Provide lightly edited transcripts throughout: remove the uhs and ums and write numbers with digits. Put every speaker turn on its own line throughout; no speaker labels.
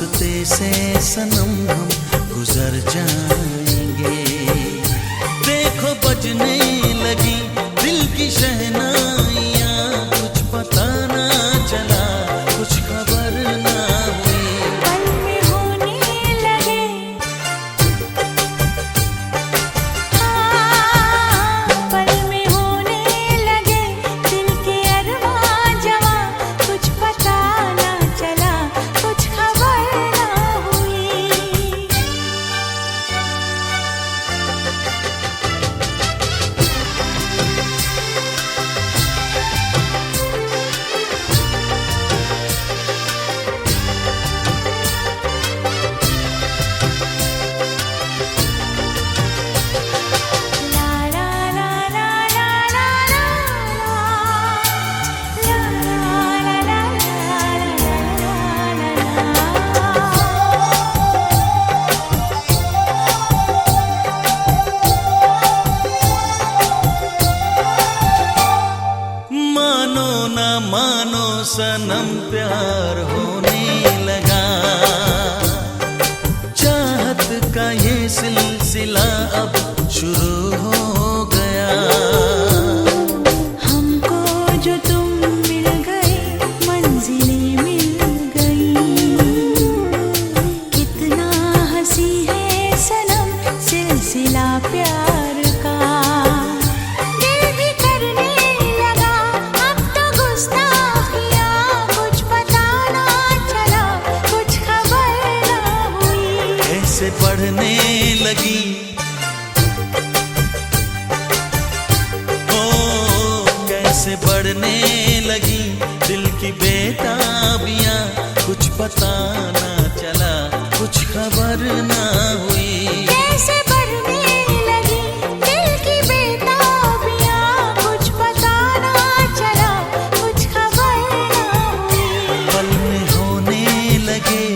रास्ते से सनम हम गुजर जाएंगे। देखो बजने लगी दिल की शहनाइयाँ, कुछ पता ना चला, कुछ खबर ना हुई।
पल में होने लगे, हाँ पल में होने लगे दिल के अरमां जवां, कुछ पता ना चला, कुछ खबर ना हुई। ला ला ला ला ला ला ला ला ला
मानो ना मानो सनम प्यार होने लगा, चाहत का ये सिलसिला अब शुरू हो गया।
हमको जो तुम मिल गए मंजिलें मिल गई, कितना हंसी है सनम सिलसिला प्यार का। दिल भी करने लगा अब तो गुस्ताखियाँ, कुछ पता ना चला, कुछ खबर ना हुई।
कैसे बढ़ने लगी कैसे बढ़ने लगी दिल की बेताबियां, कुछ पता ना चला, कुछ खबर ना हुई।
कैसे बढ़ने लगी दिल की बेताबियां, कुछ पता ना चला, कुछ खबर ना हुई।
पल में होने लगे,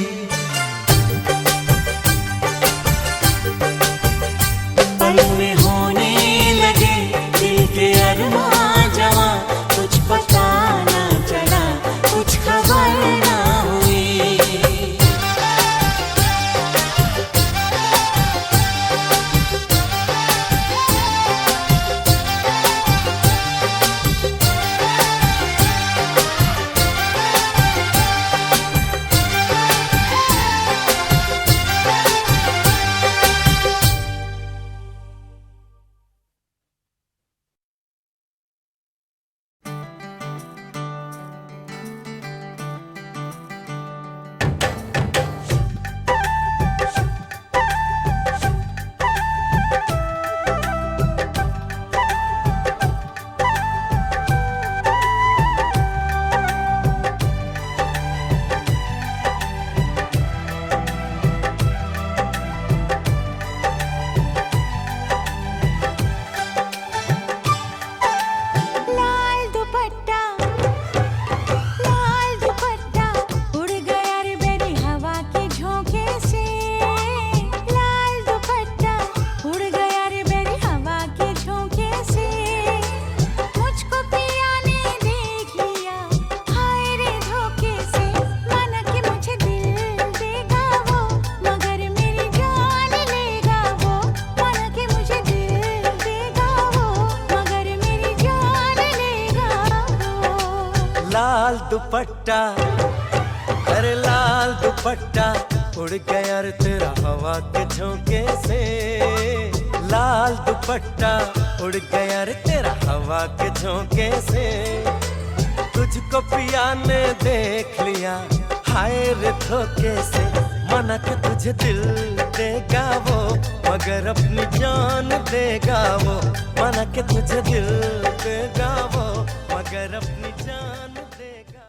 पल में होने लगे दिल के अरमां जवां, कुछ पता ना चला, कुछ खबर ना हुई।
लाल दुपट्टा उड़ गया रे मेरी हवा के झोंके से। लाल दुपट्टा उड़ गया रे मेरी हवा के झोंके से। मुझको पिया ने देख लिया हाय रे धोखे से। माना कि मुझे दिल देगा वो, मगर मेरी जान लेगा वो। माना कि मुझे दिल देगा वो, मगर मेरी जान लेगा वो।
लाल दुपट्टा, अरे लाल दुपट्टा उड़ गया रे तेरा हवा के झोंके से। लाल दुपट्टा उड़ गया रे तेरा हवा के झोंके से। तुझको पिया ने देख लिया हाय रे धोखे से। माना कि तुझे दिल देगा वो, मगर अपनी जान देगा वो। माना कि तुझे दिल देगा वो, मगर अपनी जान देगा।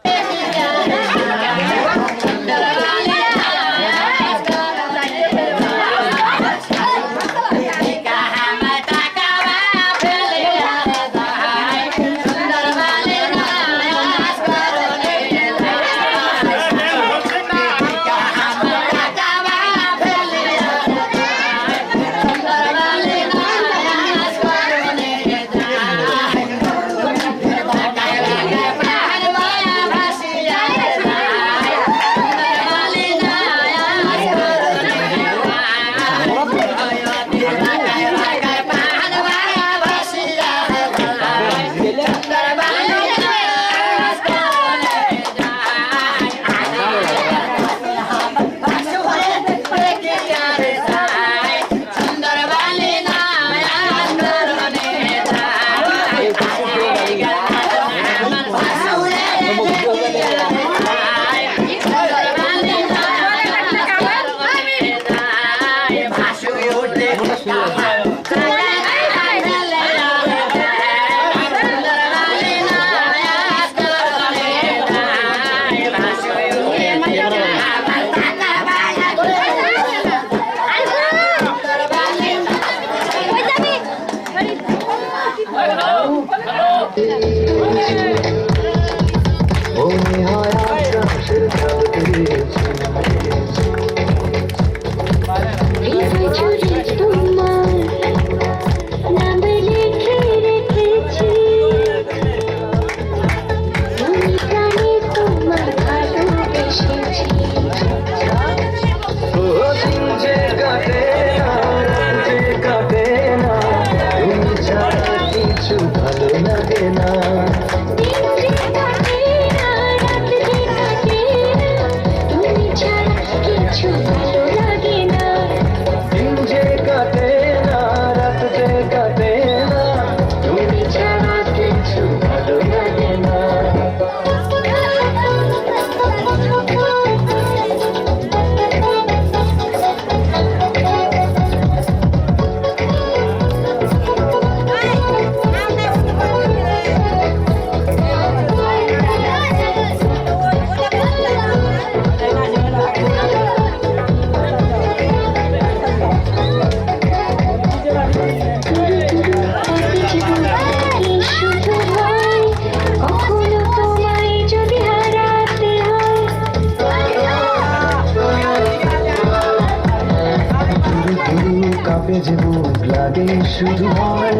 যে বুক লাগে শুধু হয়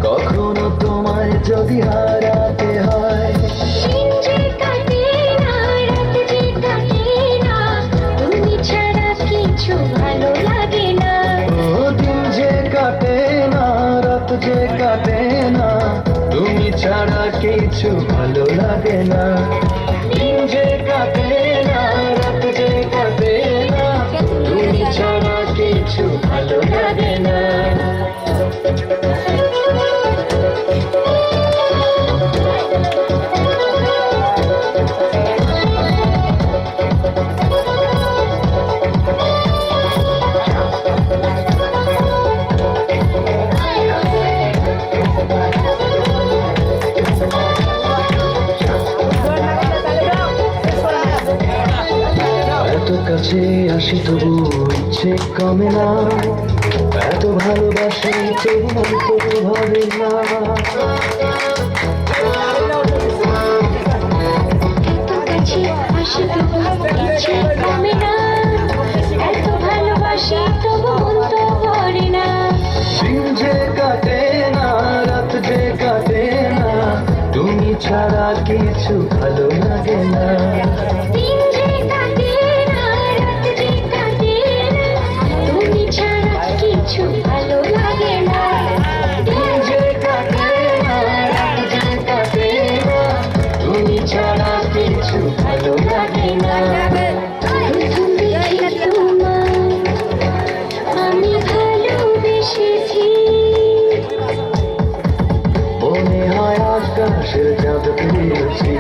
কখনো তোমায় যদি হারাতে হয়।
দিন যে কাটে না, রাত যে কাটে না, তুমি ছাড়া কিছু ভালো লাগে না।
ও দিন যে কাটে না, রাত যে কাটে না, তুমি ছাড়া কিছু ভালো লাগে না। দিন যে কাটে না, রাত যে কাটে না, তুমি ছাড়া কিছু ভালো লাগে না। এত কাছে আসি তবু ইচ্ছে কমে না, এত ভালোবাসি তবু মন তবু ভাবে না।
এত কাছে আসি তবু ইচ্ছে কমে না, এত ভালোবাসি তবু মন তো ভরে না।
দিন যে কাটে না, রাত যে কাটে না, তুমি ছাড়া কিছু ভালো লাগে না।
দিন যে কাটে না, রাত যে কাটে না, তুমি ছাড়া কিছু ভালো লাগে না।
দিন যে কাটে না, রাত যে কাটে না, তুমি ছাড়া কিছু ভালো লাগে না।
প্রথম দেখে তোমায় আমি ভালোবেসেছি,
মনে হয় আকাশের চাঁদ পেয়েছি।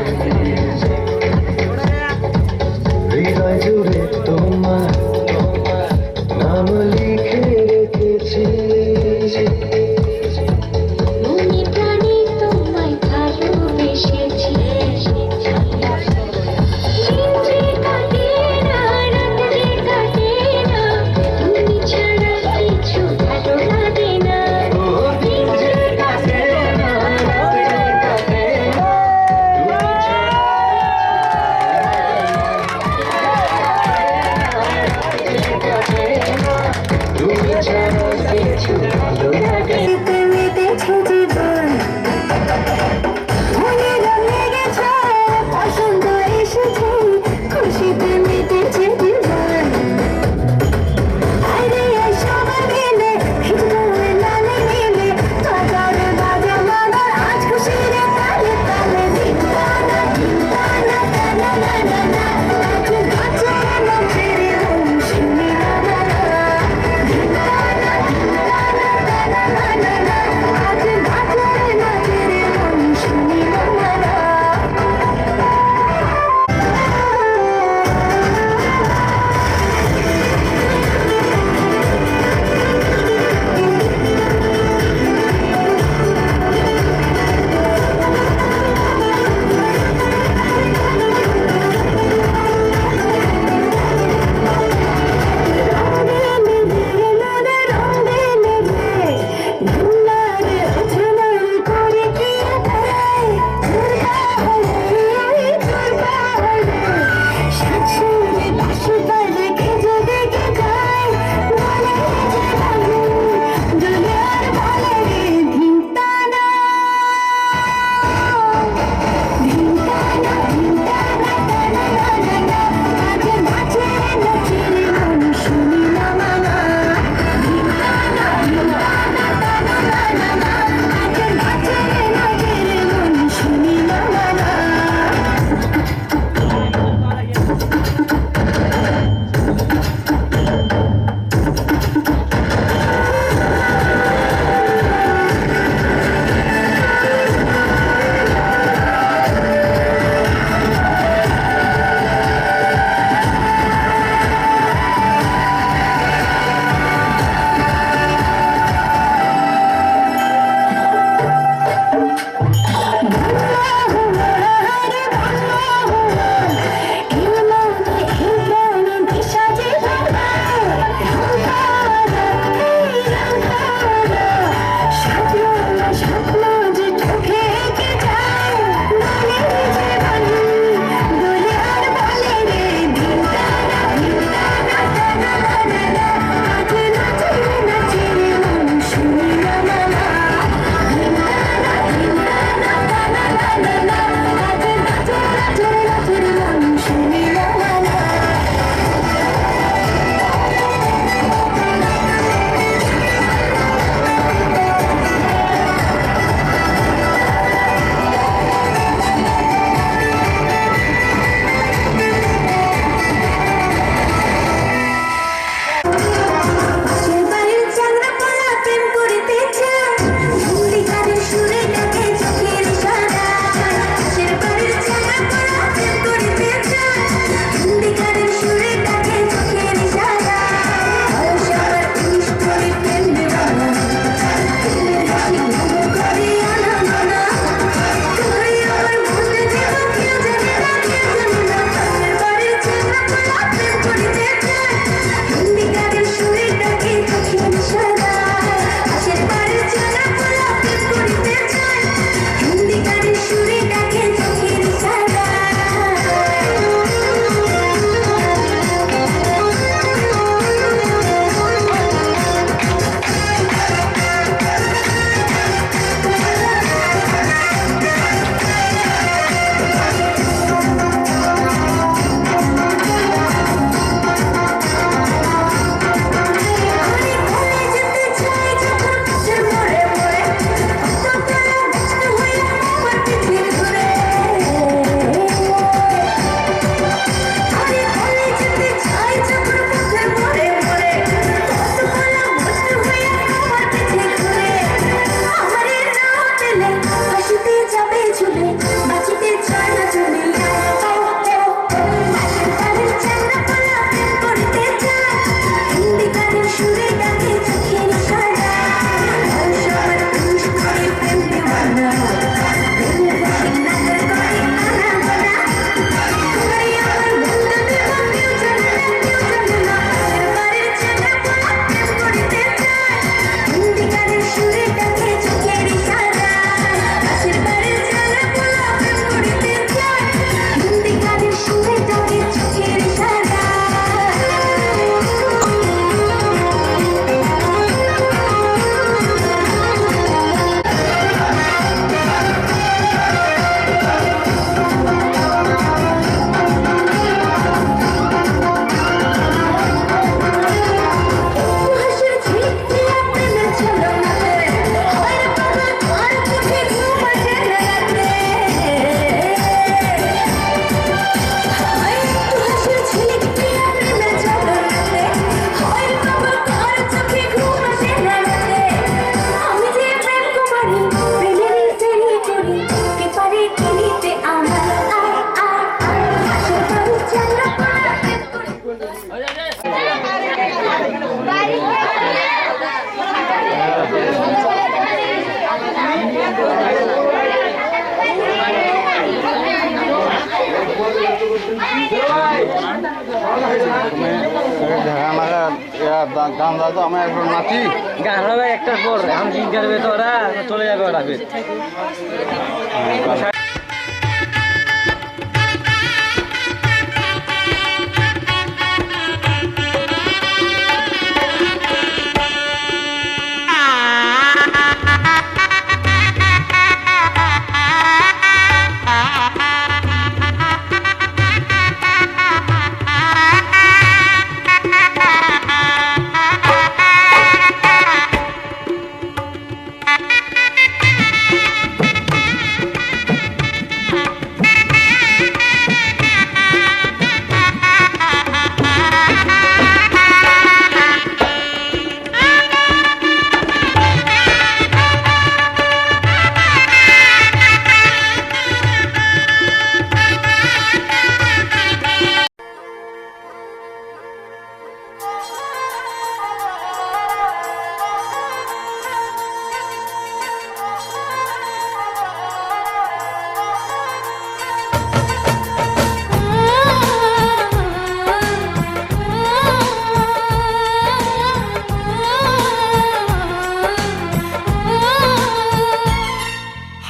গান দাও তো আমি একবার নাচি।
গান হবে একটার পর, এখন কি করবে তো ওরা, চলে যাবে ওরা ফির।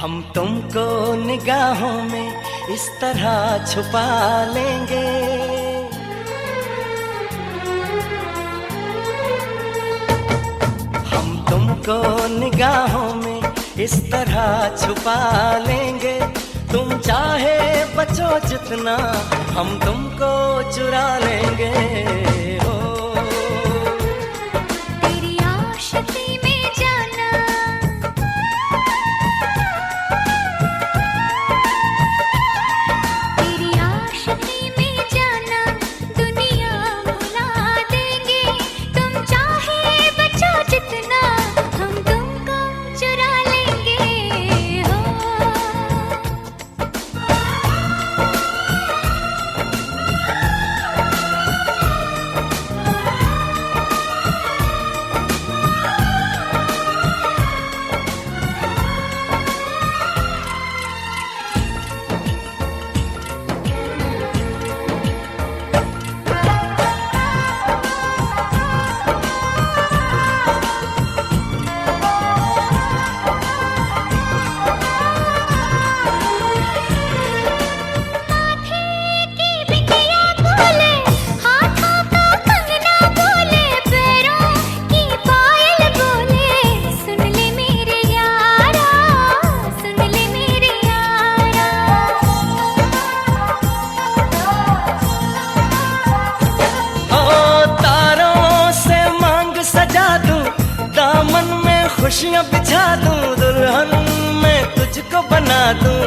हम तुमको निगाहों में इस तरह छुपा लेंगे, हम तुमको निगाहों में इस तरह छुपा लेंगे। तुम चाहे बचो जितना, हम तुमको चुरा लेंगे। हो
तेरी आशिकी में जाना, तेरी आशिकी में जाना, दुनिया भुला देंगे। तुम चाहे बचो जितना, हम तुमको चुरा लेंगे। हो
खुशियाँ बिछा दूं, दुल्हन मैं तुझको बना दूं।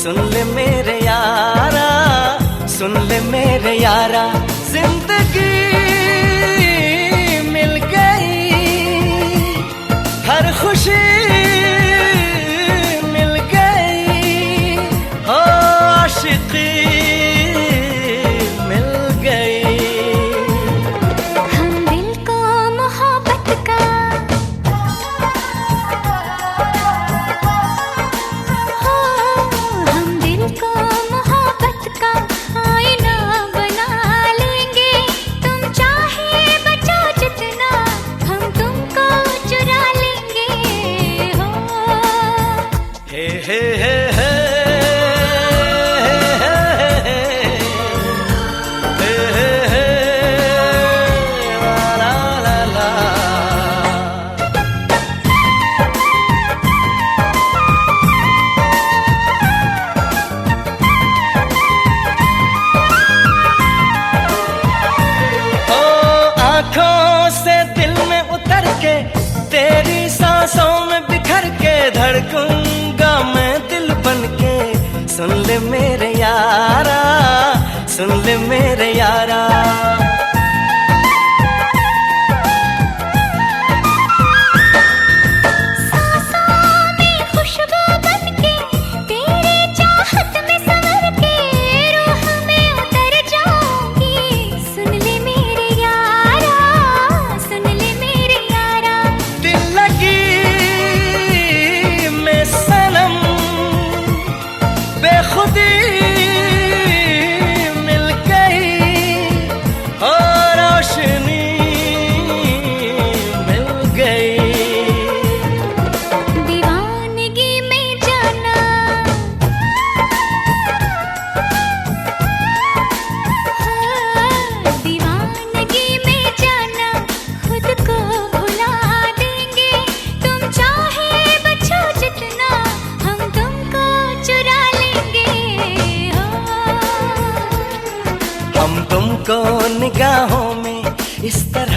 सुन ले मेरे यारा, सुन ले मेरे यारा, जिंदगी मिल गई, हर खुशी मिल गई, हो आशिकी मिल गई।
हम दिल को मोहब्बत का, हम दिल को मोहब्बत का आईना बना लेंगे। तुम चाहे बचो जितना, हम तुमको चुरा लेंगे। हो
हे हे हे हे तेरी सांसों में बिखर के धड़कूंगा मैं दिल बन के। सुन ले मेरे यारा, सुन ले मेरे यारा,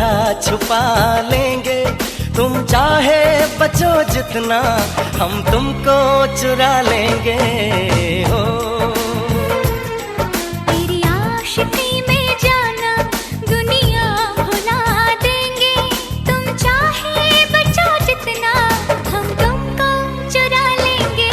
तरह छुपा लेंगे। तुम चाहे बचो जितना, हम तुमको चुरा लेंगे। हो
तेरी आशिकी में जाना दुनिया भुला देंगे। तुम चाहे बचो जितना, हम तुमको चुरा लेंगे।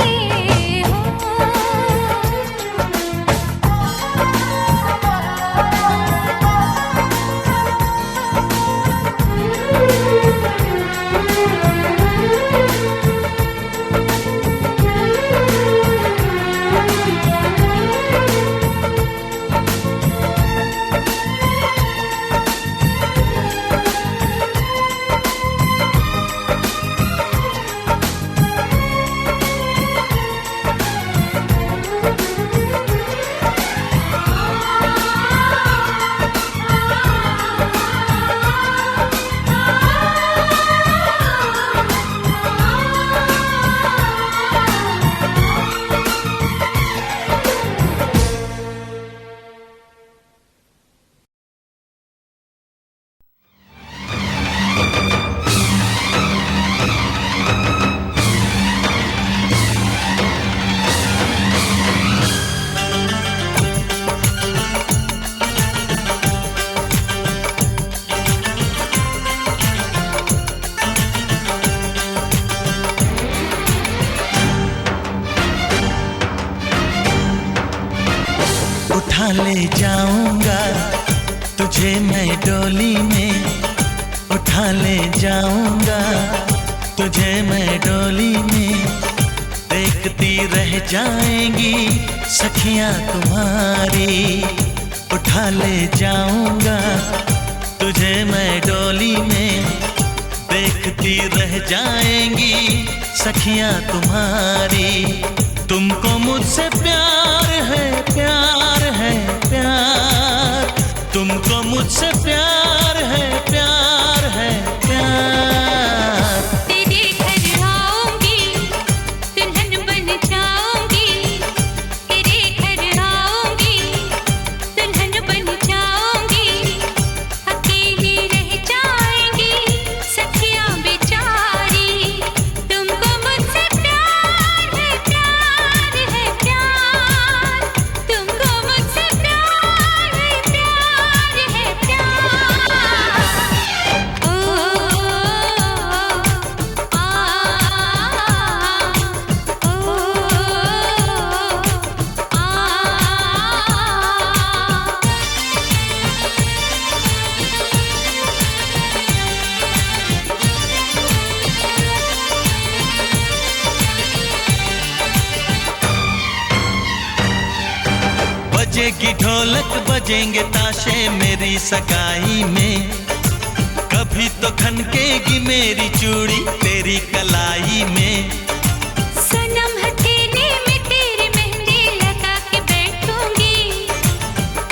उठा ले जाऊंगा तुझे मैं डोली में, उठा ले जाऊंगा तुझे मैं डोली में। देखती रह जाएंगी सखियां तुम्हारी। उठा ले जाऊंगा तुझे मैं डोली में, देखती रह जाएंगी सखियां तुम्हारी। तुमको मुझसे प्यार है, प्यार है, प्यार। तुमको मुझसे प्यार है, प्यार है, प्यार।
तेरे घर आऊंगी, दुल्हन बन जाऊंगी। तेरे घर आऊंगी, दुल्हन बन जाऊंगी। अकेली रह जाएंगी सखियां बेचारी। तुमको मुझसे प्यार है, प्यार है, प्यार। तुमको मुझसे प्यार है, प्यार है, प्यार। ओ
बजेगी ढोलक बजेंगे ताशे मेरी सगाई में। कभी तो खनकेगी मेरी चूड़ी तेरी कलाई में।
सनम हथेली में तेरी मेहंदी लगा के बैठूंगी।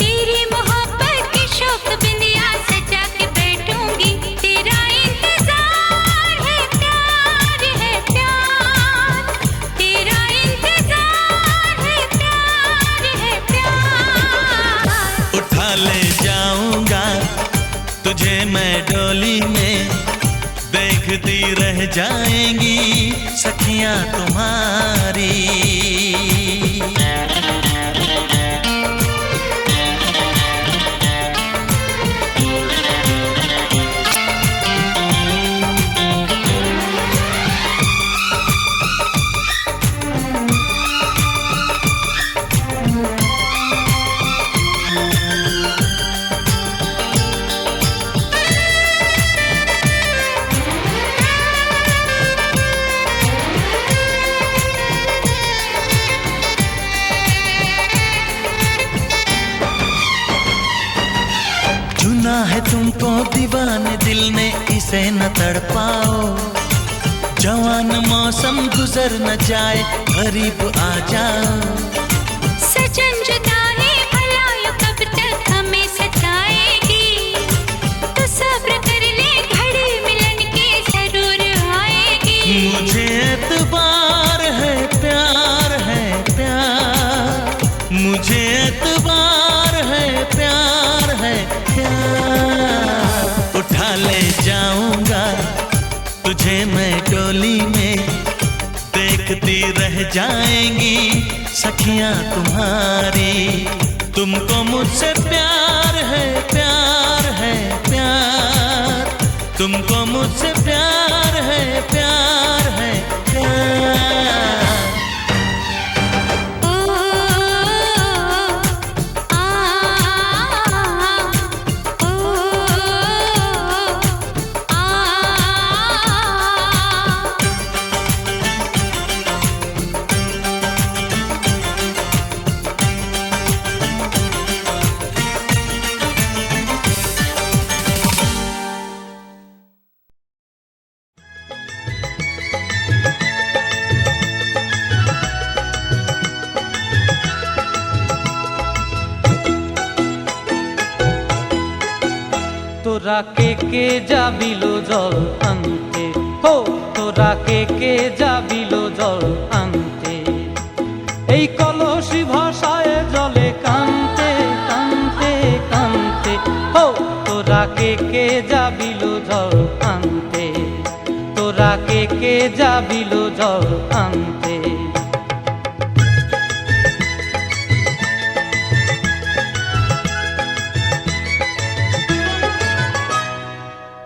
तेरी मोहब्बत की शौक बिंदिया सजा के बैठूंगी। तेरा इंतजार है, प्यार है, प्यार। तेरा इंतजार है, प्यार है, प्यार।
उठा ले जाऊंगा तुझे मैं डोली में, देखती रह जाएंगी सखियां तुम्हारी। चुना है तुमको दीवाने दिल ने, इसे न तड़पाओ। जवान मौसम गुजर न जाए, करीब आ जाओ।
सजन जुदाई भला यो कब तक हमें सताएगी। तो सब्र कर ले, घड़ी मिलन के जरूर आएगी।
मुझे एतबार है, प्यार है, प्यार। मुझे एतबार है, प्यार है, प्यार। उठा तुझे मैं डोली में देखती रह जाएंगी सखियां तुम्हारी। तुमको मुझसे प्यार है प्यार है प्यार, तुमको मुझसे प्यार है प्यार है प्यार।
তোরা কে যাবিলো জল আনতে, হো তোরা কে যাবিলো জল আনতে, এই কলসি ভাষায় জলে কানতে কানতে কানতে। হো তোরা কে যাবিলো জল আনতে, তোরা কে যাবিলো জল আনতে।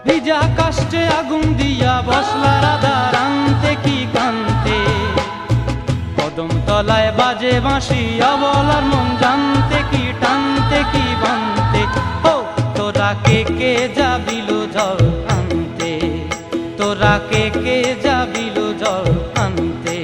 ভিজা কাষ্টে আগুন দিয়া বসলা রাধা রানতে কি কানতে, কদম তলায় বাজে বাঁশি অবলার মন জানতে কি টানতে কি বানতে। ও তোরা কে যাবিলো জল আনতে, তোরা কে যাবিলো জল আনতে।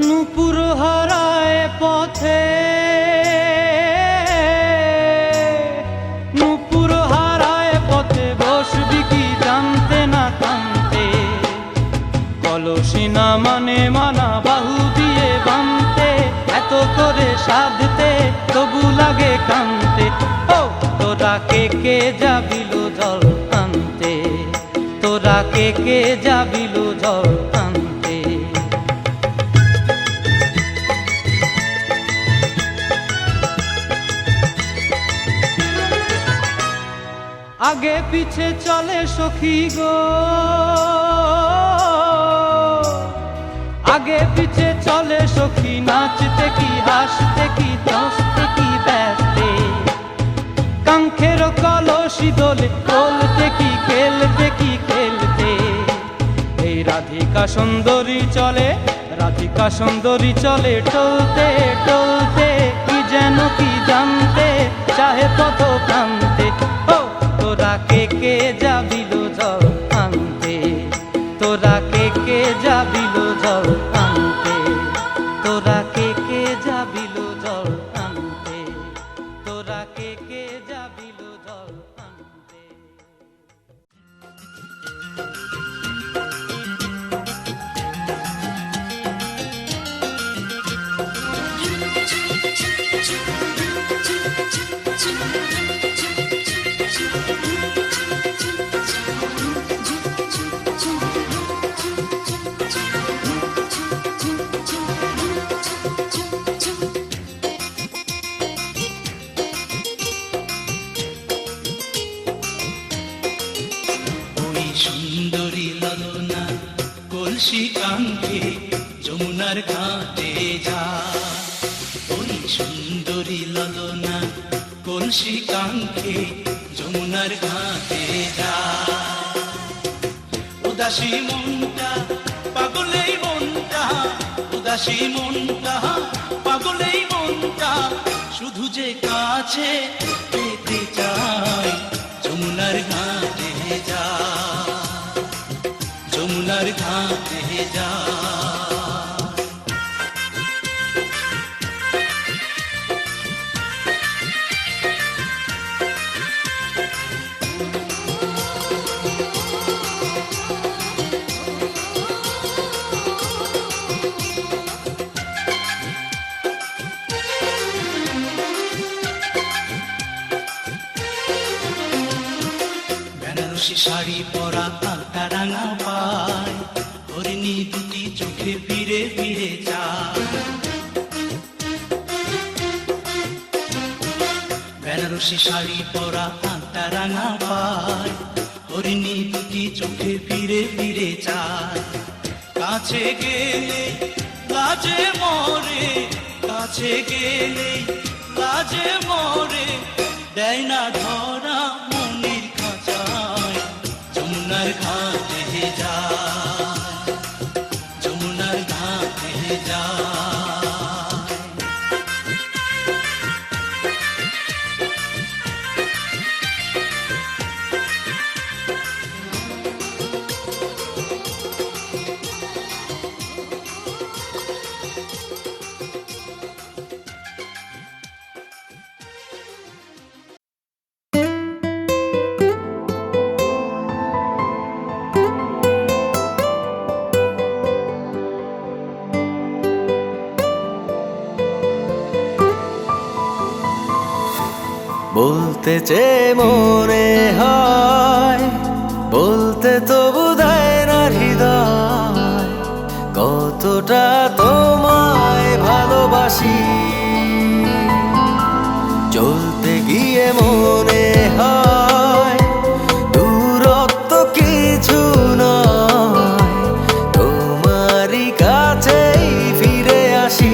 নূপুর হারায় পথে, নূপুর হারায় পথে বসবি কি জানতে না কানতে, কলসি না মানে মানা বাহু দিয়ে বানতে, এত করে সাধতে তবু লাগে কানতে। ও তোরা কে যাবিলো জল আনতে, তোরা কে যাবিলো জল আনতে। আগে পিছে চলে সখী গো, আগে পিছে চলে সখী, নাচতে কি হাসতে কি দোস্তে কি ব্যস্তে, কাঙ্ক্ষের কলসি দোলে বলতে কি খেলতে কি খেলতে। এই রাধিকা সুন্দরী চলে, রাধিকা সুন্দরী চলে টলতে টলতে, কি যেন কি জানতে চাহে পথ প্রান্তে। ও তোরা কে যাবিলো জল আনতে, তোরা কে যাবিলো জল আনতে, তোরা কে যাবিলো জল আনতে, তোরা কে যাবিলো জল আনতে।
সুন্দরী ললনা কলসি কাঙ্ক্ষে যমুনার ঘাটে যা, ওই সুন্দরী ললনা কলসি কাঙ্ক্ষে যমুনার ঘাটে যা। উদাসী মনটা পাগলেই মনটা, উদাসী মনটা পাগলেই মনটা, শুধু যে কাছে পেতে চাই যমুনার ঘাটে যা, যমুনার ঘাটে যা।
বেনারসি শাড়ি পরা আলতা রাঙা পায়, হরিণী দুটি চোখে ফিরে ফিরে যায়। বেনারসি শাড়ি পরা আলতা রাঙা পায়, হরিণী দুটি চোখে ফিরে ফিরে যায়। কাছে গেলে লাজে মরে, কাছে গেলে লাজে মরে, দেয় না ধরা মনির খাঁচায়। যমুনার ঘাটে যায়, যমুনার ঘাটে যায়।
বলতে চেয়ে মনে হয়, বলতে তবু দেয় না হৃদয়, কতটা তোমায় ভালোবাসি। চলতে গিয়ে মনে হয় দূরত্ব কিছু নয়, তোমারই কাছেই ফিরে আসি।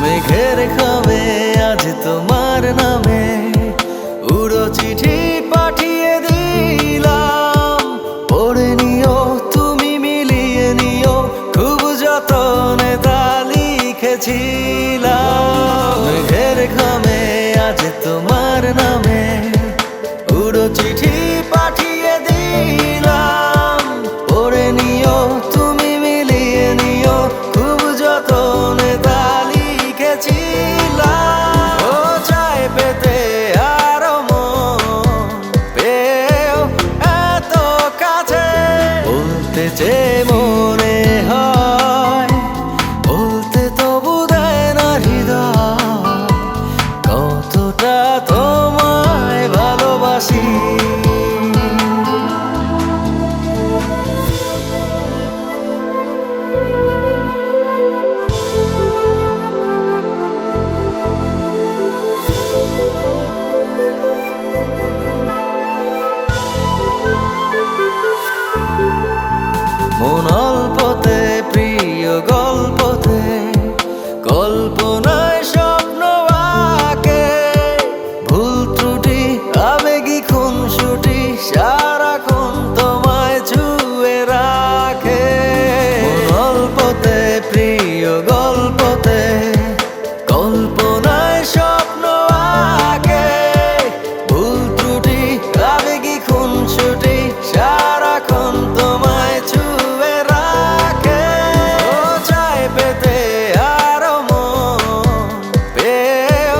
মেঘের খামে আজ তোমার নামে উড়ো চিঠি পাঠিয়ে দিলাম, পড়ে নিও তুমি মিলিয়ে নিও, খুব যতনে তা লিখেছিলাম। মেঘের খামে আজ তোমার নামে উড়ো চিঠি পাঠিয়ে দিলাম, পড়ে নিও তুমি মিলিয়ে নিও, খুব যতনে তা লিখেছিলাম। ও চাই পেতে আরো মন পেও এত কাছে, বলতে চেয়ে মনে হয়, বলতে তবু দেয় না হৃদয়, কতটা তোমায় ভালোবাসি। মন অল্পতে প্রিয় গল্পতে, কল্পনায় স্বপ্ন আঁকে, ভুল ত্রুটি আবেগী খুনসুটি সারাক্ষণ তোমায় ছুঁয়ে রাখে। মন অল্পতে প্রিয় গল্পতে, কল্পনায় স্বপ্ন আঁকে, ভুল ত্রুটি আবেগী খুনসুটি সারাক্ষণ তোমায় ছুঁয়ে রাখে। ও চাই পেতে আরো মন পেও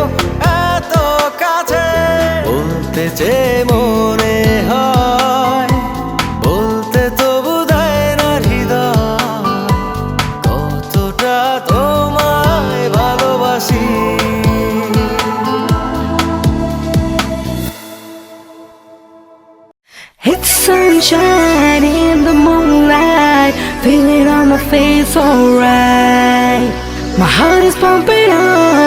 এত কাছে, বলতে চেয়ে মনে হয়, বলতে তবু দেয় না হৃদয়, কতটা তোমায় ভালোবাসি।
It's sunshine in the moonlight, feel it on my face, alright. My heart is pumping on.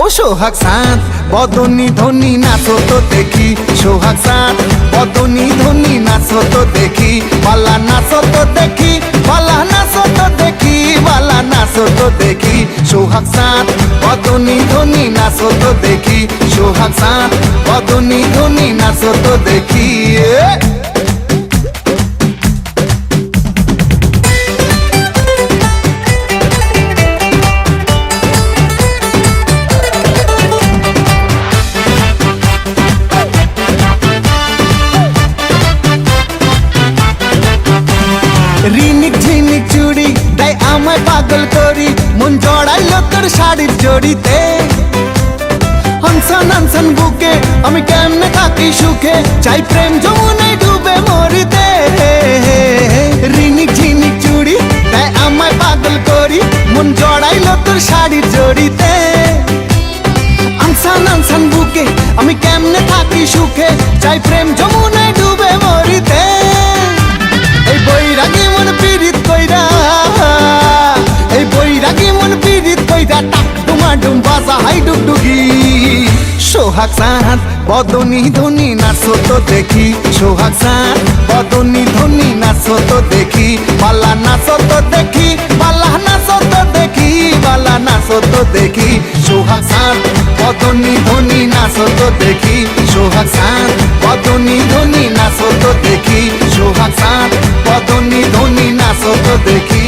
ও সোহাগ সাঁত বদনী ধনী নাচো তো দেখি, সোহাগ সাঁত বদনী ধনী নাচো তো দেখি, বালা নাচো তো দেখি, বালা নাচো তো দেখি, বালা নাচো তো দেখি, সোহাগ সাঁত বদনী ধনী নাচো তো দেখি, সোহাগ সাঁত বদনী ধনী নাচো তো দেখি। রিনিক ঝিনিক চুড়ি তাই আমায় পাগল করি, মন জড়াইলো তোর শাড়ির জড়িতে, হানসান হানসান বুকে আমি কেমনে থাকি সুখে, চাই প্রেম যমুনায় ডুবে মরিতে। রিনিক ঝিনিক চুড়ি তাই আমায় পাগল করি, মন জড়াইলো তোর শাড়ির জড়িতে, হানসান হানসান বুকে আমি কেমনে থাকি সুখে, চাই প্রেম যমুনায় ডুবে মরিতে। এই বৈরাগী মন পীড়িত কইরা, এই বৈরাগী মন পীড়িত কইরা টাক ডুমা ডুম বাজা হাই ডুগডুগি, সোহাগ সাঁত বদনী ধনী নাচো তো দেখি, সোহাগ সাঁত বদনী ধনী নাচো তো দেখি, বালা নাচো তো দেখি, বালা নাচো তো দেখি, বালা নাচো তো দেখি, সোহাগ সাঁত বদনী ধনী নাচো তো দেখি, সোহাগ সাঁত বদনী ধনী নাচো তো দেখি, সোহাগ সাঁত বদনী ধনী নাচো তো দেখি।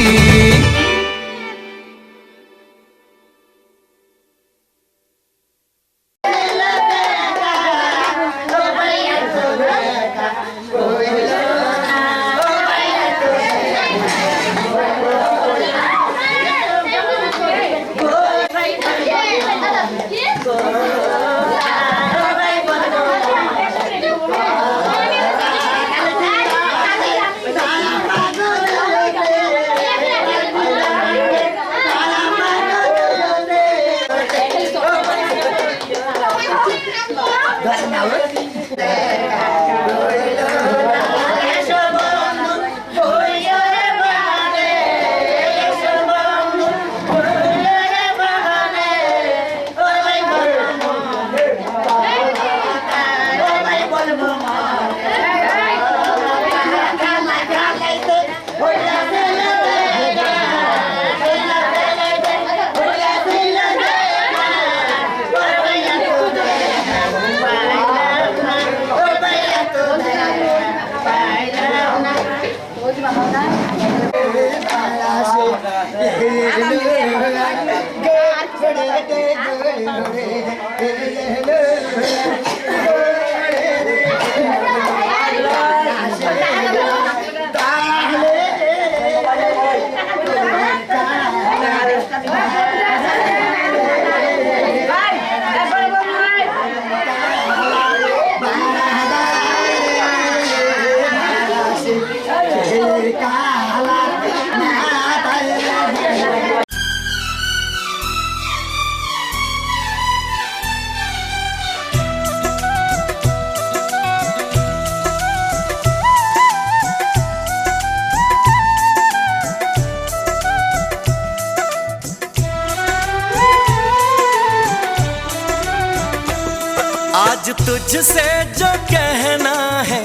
आज तुझसे जो कहना है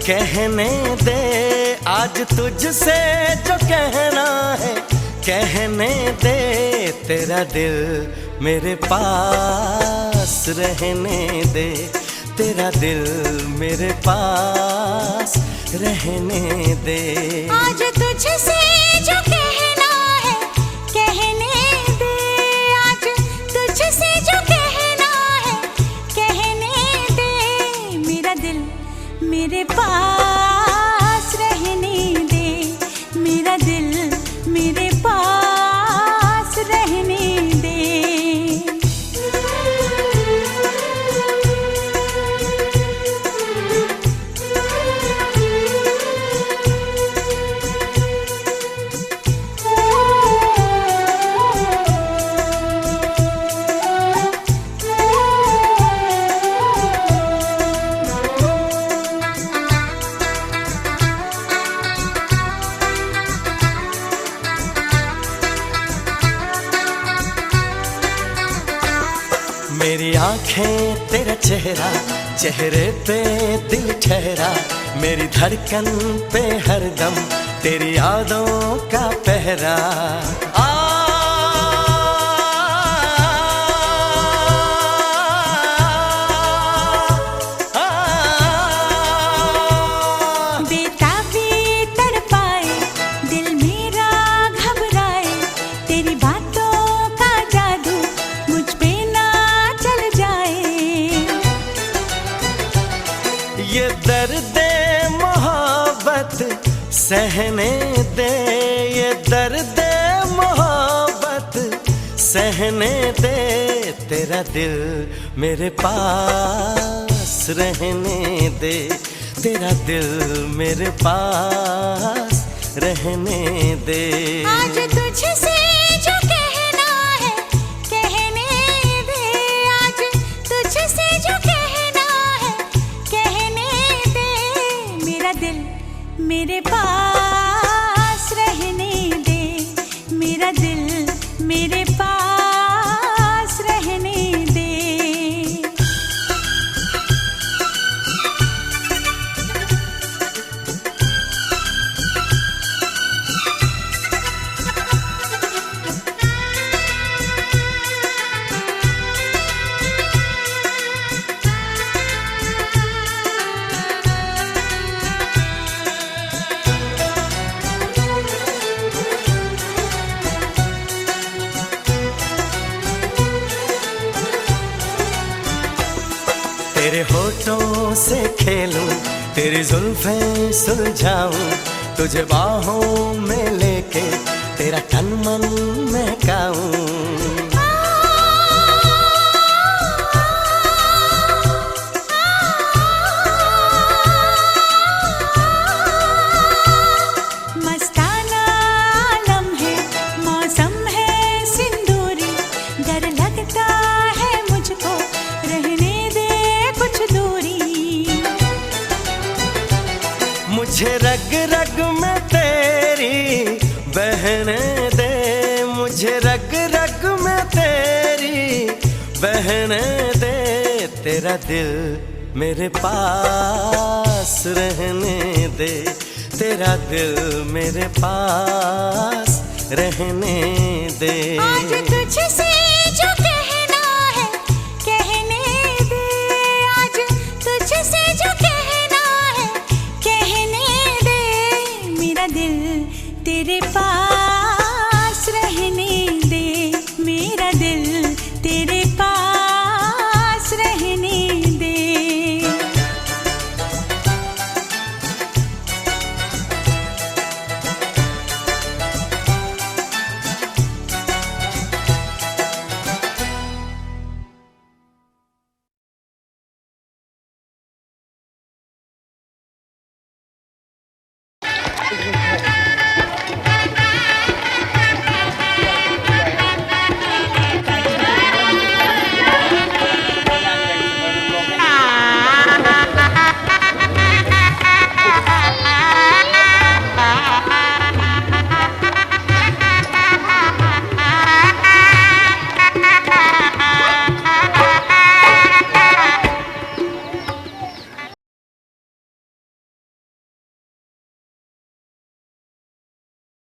कहने दे, आज तुझसे जो कहना है कहने दे, तेरा दिल मेरे पास रहने दे, तेरा दिल मेरे पास रहने दे।
आज तुझसे जो कहना है कहने दे, आज तुझसे जो कहना है कहने दे, मेरा दिल मेरे पास रहने दे, मेरा दिल मेरे पास रहने दे।
तेरी आंखें तेरा चेहरा, चेहरे पे दिल ठहरा, मेरी धड़कन पे हरदम तेरी यादों का पहरा।
बेताबी तड़पाए, दिल मेरा घबराए, तेरी बातों का जादू मुझ पे ना चल जाए।
ये दर्द मोहब्बत सहने दे, ये दर्द मोहब्बत सहने दे, तेरा दिल मेरे पास रहने दे, तेरा दिल मेरे पास रहने दे।
आज तुझसे जो कहना है कहने दे, आज तुझसे जो कहना है कहने दे, मेरा दिल मेरे पास रहने दे, मेरा दिल मेरे पास रहने दे।
तेरे होठों से खेलूं, तेरी जुल्फें सुलझाऊं, तुझे बाहों में लेके तेरा तन मन महकाऊं।
मस्ताना लम्हे, मौसम है सिंदूरी, डर लगता है मुझको, रहने दे कुछ दूरी।
मुझे रग रग में तेरी बहने दे, मुझे रग रग में तेरी बहने दे, तेरा दिल मेरे पास रहने दे, तेरा दिल मेरे पास रहने दे।
आज तुझसे जो कहना है कहने दे, आज तुझसे जो कहना है कहने दे, मेरा दिल तेरे पास रहने